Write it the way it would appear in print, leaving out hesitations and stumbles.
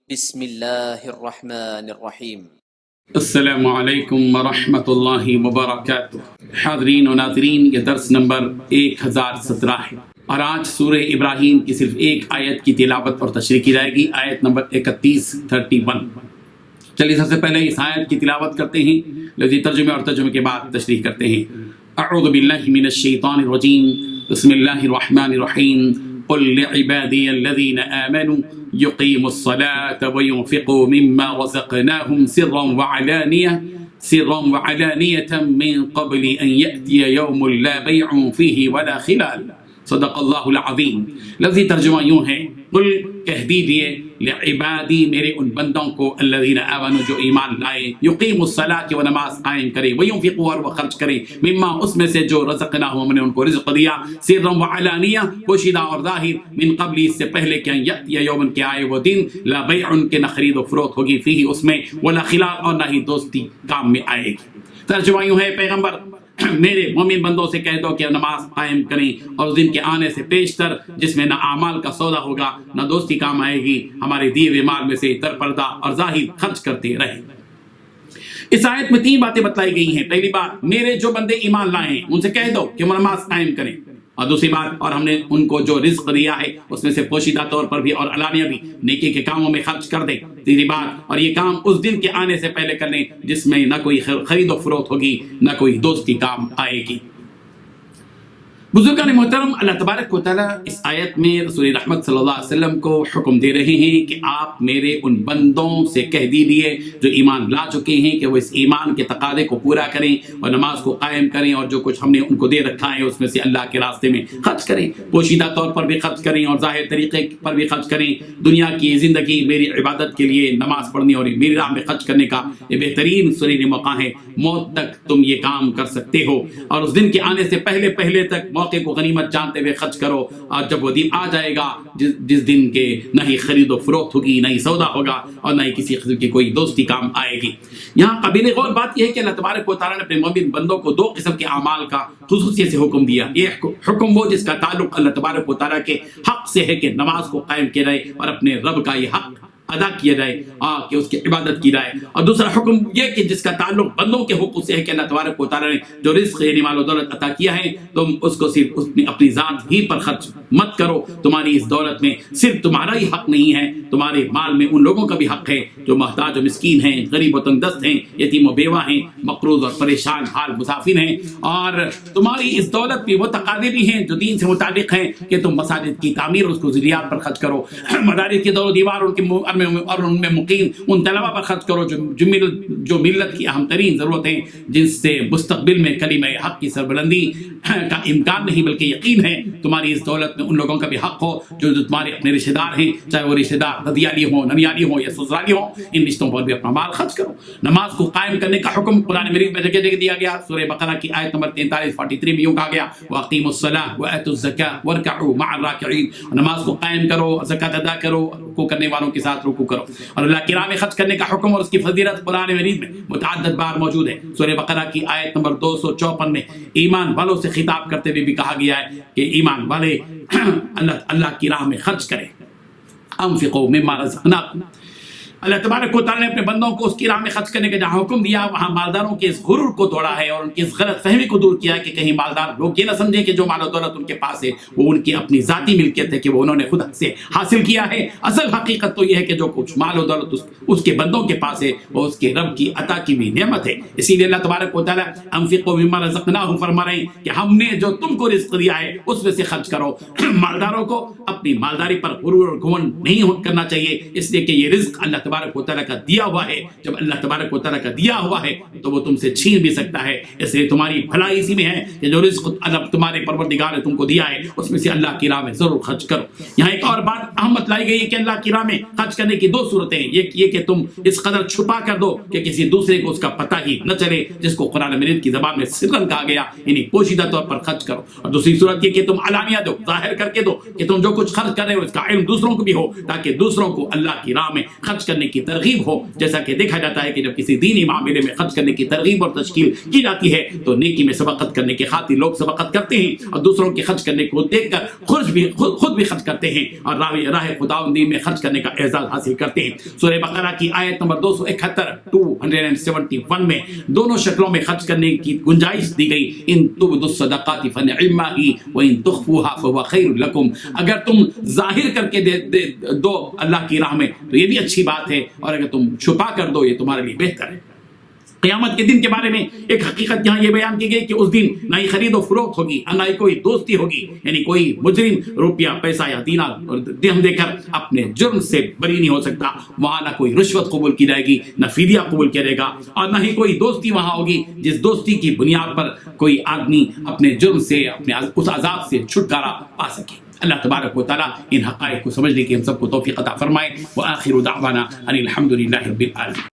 بسم اللہ الرحمن الرحیم۔ السلام علیکم ورحمۃ اللہ وبرکاتہ۔ حاضرین و ناظرین، یہ درس نمبر 1017 ہے اور آج سورہ ابراہیم کی صرف ایک آیت کی تلاوت اور تشریح کی جائے گی، آیت نمبر 31 چلیے سب سے پہلے اس آیت کی تلاوت کرتے ہیں، لفظی ترجمے اور ترجمے کے بعد تشریح کرتے ہیں۔ اعوذ باللہ من الشیطان الرجیم، بسم اللہ الرحمن الرحیم۔ قل لعبادی الذین آمنوا يقيموا الصلاة وينفقوا مما رزقناهم سرا وعلانية من قبل أن يأتي يوم لا بيع فيه ولا خلال۔ صدق اللہ العظیم۔ لفظی ترجمہ یوں ہے، قل کہہ دیجئے لعبادی میرے ان بندوں کو، الذین آمنوا جو ایمان لائے، یقیموا الصلاۃ کہ وہ نماز قائم کرے، وینفقوا اور وہ خرچ کرے، مما اس میں سے جو رزقناہم ہم نے ان کو رزق دیا، سرا وعلانیہ پوشیدہ اور ظاہر، من قبل اس سے پہلے کہ یأتی یوم کہ آئے وہ دن، لا بیع کے نہ خرید و فروخت ہوگی، فیہ اس میں، ولا خلال اور نہ ہی دوستی کام میں آئے گی۔ ترجمہ یوں ہے، پیغمبر میرے مومن بندوں سے کہہ دو کہ نماز قائم کریں اور اس دن کے آنے سے پیشتر جس میں نہ اعمال کا سودا ہوگا نہ دوستی کام آئے گی، ہمارے دیے ہوئے مال میں سے در پردہ اور ظاہر خرچ کرتے رہیں۔ اس آیت میں 3 باتیں بتلائی گئی ہیں۔ پہلی بات، میرے جو بندے ایمان لائے ہیں ان سے کہہ دو کہ وہ نماز قائم کریں، اور دوسری بات، اور ہم نے ان کو جو رزق دیا ہے اس میں سے پوشیدہ طور پر بھی اور علانیہ بھی نیکی کے کاموں میں خرچ کر دیں۔ تیسری بات، اور یہ کام اس دن کے آنے سے پہلے کر لیں جس میں نہ کوئی خرید و فروخت ہوگی نہ کوئی دوستی کام آئے گی۔ بزرگان محترم، اللہ تبارک و تعالیٰ اس آیت میں رسول رحمت صلی اللہ علیہ وسلم کو حکم دے رہے ہیں کہ آپ میرے ان بندوں سے کہہ دیجیے جو ایمان لا چکے ہیں کہ وہ اس ایمان کے تقاضے کو پورا کریں اور نماز کو قائم کریں، اور جو کچھ ہم نے ان کو دے رکھا ہے اس میں سے اللہ کے راستے میں خرچ کریں، پوشیدہ طور پر بھی خرچ کریں اور ظاہر طریقے پر بھی خرچ کریں۔ دنیا کی زندگی میری عبادت کے لیے نماز پڑھنے اور میری راہ میں خرچ کرنے کا یہ بہترین سریر موقع ہے، موت تک تم یہ کام کر سکتے ہو، اور اس دن کے آنے سے پہلے تک موقع کو غنیمت جانتے ہوئے خرچ کرو، اور جب وہ دن آ جائے گا جس دن کے نہ ہی خرید و فروخت ہوگی، نہ ہی سودا ہوگا اور نہ ہی کسی قسم کی کوئی دوستی کام آئے گی۔ یہاں قابل غور بات یہ ہے کہ اللہ تبارک و تعالیٰ نے اپنے مومن بندوں کو 2 قسم کے اعمال کا خصوصیت سے حکم دیا۔ یہ حکم وہ جس کا تعلق اللہ تبارک و تعالیٰ کے حق سے ہے کہ نماز کو قائم کیا جائے اور اپنے رب کا یہ حق ادا کیا جائے کہ اس کی عبادت کی جائے، اور دوسرا حکم یہ کہ جس کا تعلق بندوں کے حقوق سے ہے کہ اللہ تبارک و تعالیٰ نے جو رزق یعنی مال و دولت عطا کیا ہے تم اس کو صرف اپنی ذات ہی پر خرچ مت کرو، تمہاری اس دولت میں صرف تمہارا ہی حق نہیں ہے، تمہارے مال میں ان لوگوں کا بھی حق ہے جو محتاج و مسکین ہیں، غریب و تنگ دست ہیں، یتیم و بیوہ ہیں، مقروض اور پریشان حال مسافر ہیں، اور تمہاری اس دولت میں وہ تقاضے بھی ہیں جو دین سے متعلق ہیں کہ تم مساجد کی تعمیر اس کو ذریعات پر خرچ کرو، مدارس کی دور و دیوار اور ان میں مقیم ان طلبہ پر خرچ کرو جو ملت کی اہم ترین ضرورت ہیں، جس سے مستقبل میں کلمہ حق کی سربلندی کا امکان نہیں بلکہ یقین ہے۔ تمہاری اس دولت میں ان لوگوں کا بھی حق ہو جو تمہارے اپنے رشتہ دار ہیں، چاہے وہ رشتہ دار ددیالی ہوں، ننیالی ہوں یا سسرالی ہوں، ان رشتوں پر بھی اپنا مال خرچ کرو۔ نماز کو قائم کرنے کا حکم قرآن مجید میں جگہ جگہ دیا گیا۔ سورہ بقرہ کی آیت نمبر 43 میں یوں کہا گیا، وَأَقِیمُوا الصَّلَاةَ وَآتُوا الزَّکَاةَ وَارْکَعُوا مَعَ الرَّاکِعِینَ، نماز کو قائم کرو، زکوٰۃ ادا کرو، رکوع کرنے والوں کے ساتھ رکوع کرو، اور اللہ کی راہ میں خرچ کرنے کا حکم اور اس کی فضیلت قرآن مجید میں متعدد بار موجود ہے۔ سورہ بقرہ کی آیت نمبر 254 میں ایمان والوں سے خطاب کرتے ہوئے بھی کہا گیا ہے کہ ایمان والے اللہ کی راہ میں خرچ کریں، انفقوا مما رزقناکم۔ اللہ تبارک و تعالیٰ نے اپنے بندوں کو اس کی راہ میں خرچ کرنے کا جہاں حکم دیا وہاں مالداروں کے اس غرور کو توڑا ہے اور ان کی اس غلط فہمی کو دور کیا ہے کہ کہیں مالدار لوگ یہ نہ سمجھیں کہ جو مال و دولت ان کے پاس ہے وہ ان کی اپنی ذاتی ملکیت ہے کہ وہ انہوں نے خود سے حاصل کیا ہے۔ اصل حقیقت تو یہ ہے کہ جو کچھ مال و دولت اس کے بندوں کے پاس ہے وہ اس کے رب کی عطا کی بھی نعمت ہے۔ اسی لیے اللہ تبارک و تعالیٰ انفقوا مما رزقناہم فرما رہے ہیں کہ ہم نے جو تم کو رزق دیا ہے اس میں سے خرچ کرو۔ مالداروں کو اپنی مالداری پر غرور اور گھمنڈ نہیں کرنا چاہیے، اس لیے کہ یہ رزق اللہ تبارک و تعالیٰ کا دیا ہوا ہے۔ جب اللہ تبارک و تعالیٰ کا دیا ہوا ہے تو وہ تم سے چھین بھی سکتا ہے، اس لیے تمہاری بھلائی اسی میں ہے کہ جو رزق اللہ تمہارے پروردگار نے تم کو دیا ہے اس میں سے اللہ کی راہ میں ضرور خرچ کرو۔ یہاں ایک اور بات اہم بتلائی گئی ہے کہ اللہ کی راہ میں خرچ کرنے کی 2 صورتیں ہیں، یہ کہ تم اس قدر چھپا کر دو کہ کسی دوسرے کو اس کا پتہ ہی نہ چلے، جس کو قرآن مجید کی زبان میں سرن کہا گیا، یعنی پوشیدہ طور پر خرچ کرو، اور دوسری صورت یہ کہ تم علانیہ دو، ظاہر کر کے دو کہ تم جو کچھ خرچ کر رہے ہو اس کا علم دوسروں کو بھی ہو، تاکہ دوسروں کو اللہ کی راہ میں خرچ کرنے کرنے کی ترغیب ہو. جیسا کہ دیکھا جاتا ہے کہ جب کسی دینی معاملے میں خرچ کرنے کی ترغیب اور تشکیل کی جاتی ہے تو نیکی میں سبقت کرنے کی خاطر لوگ سبقت کرتے ہیں اور دوسروں کے خرچ کرنے کو دیکھ کر خود بھی خرچ کرتے ہیں اور راہ خداوندی میں خرچ کرنے کا اعزاز حاصل کرتے ہیں. سورہ بقرہ کی آیت نمبر 271 میں دونوں شکلوں میں خرچ کرنے کی گنجائش دی گئی. ان تبدوا الصدقات فنعما ہی وان تخفوها فهو خیر لکم. اگر تم ظاہر کر کے دو اللہ کی راہ میں تو یہ بھی اچھی بات ہے, اور اگر تم چھپا کر دو یہ تمہارے لیے بہتر ہے. قیامت کے دن کے بارے میں ایک حقیقت یہاں یہ بیان کی گئی کہ اس دن نہ ہی خرید و فروخت ہوگی اور نہ ہی کوئی دوستی ہوگی. یعنی کوئی مجرم روپیہ پیسہ یا دینار اور درہم دے کر اپنے جرم سے بری نہیں ہو سکتا. وہاں نہ کوئی رشوت قبول کی جائے گی, نہ فدیہ قبول کیا جائے گا, اور نہ ہی کوئی دوستی وہاں ہوگی جس دوستی کی بنیاد پر کوئی آدمی اپنے جرم سے, اپنے اس عذاب سے چھٹکارا پا سکے. اللہ تبارک و تعالیٰ ان حقائق کو سمجھنے کی ہم سب کو توفیق عطا فرمائے. وآخر دعوانا ان الحمد للہ رب العالمین.